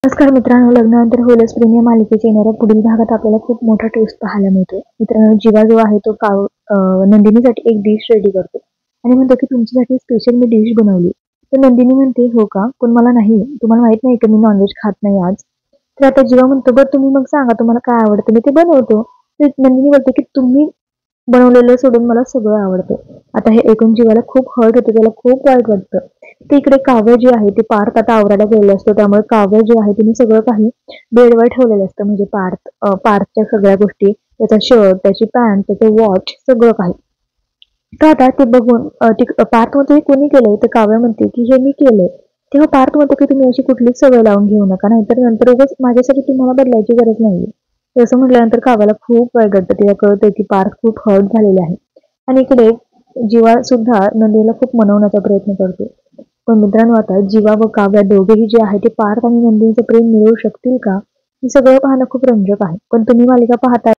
नमस्कार मित्रांनो, लग्नानंतर होईलच प्रेम या मालिकेच्या येणाऱ्या पुढील भागात आपल्याला खूप मोठा ट्विस्ट पाहायला मिळतो. मित्रांनो, जीवा जो आहे तो नंदिनीसाठी एक डिश रेडी करतो आणि म्हणतो की तुमच्यासाठी स्पेशल मी डिश बनवली. तर नंदिनी म्हणते, हो का, पण मला नाही, तुम्हाला माहित नाही का मी नॉनव्हेज खात नाही आज. तर आता जीवा म्हणतो, बरं तुम्ही मग सांगा तुम्हाला काय आवडतं, मी ते बनवतो. तर नंदिनी बोलते की तुम्ही बनवलेलं सोडून मला सगळं आवडतं. आता हे ऐकून जीवाला खूप हर्ट होतं, त्याला खूप वाईट वाटतं. ते इकडे काव्य जे आहे ते पार्थ आता आवरायला गेलेलं असतं, त्यामुळे काव्य जे आहे तिने सगळं काही बेडवर ठेवलेलं असतं. म्हणजे पार्थच्या सगळ्या गोष्टी, त्याचा शर्ट, त्याची पॅन्ट, त्याचे वॉच, सगळं काही. तर आता ते बघून पार्थ म्हणतो, हे कोणी केलंय? तर काव्य म्हणते की हे मी केलंय. तेव्हा पार्थ म्हणतो की तुम्ही अशी कुठलीच सवय लावून घेऊ नका, नाहीतर नंतर उगाच माझ्यासाठी तुम्हाला बदलायची गरज नाहीये. तर असं म्हटल्यानंतर काव्याला खूप वाईट वाटतं. तिला कळतं की पार्थ खूप हर्ट झालेला आहे. आणि इकडे जीवा सुद्धा नंदीला खूप मनवण्याचा प्रयत्न करतो. पण मित्रांनो, आता जीवा व काव्या दोघेही जे आहे ते पार्थ आणि नंदिनीचं प्रेम मिळवू शकतील का? हे सगळं पाहणं खूप रंजक आहे. पण तुम्ही मालिका पाहता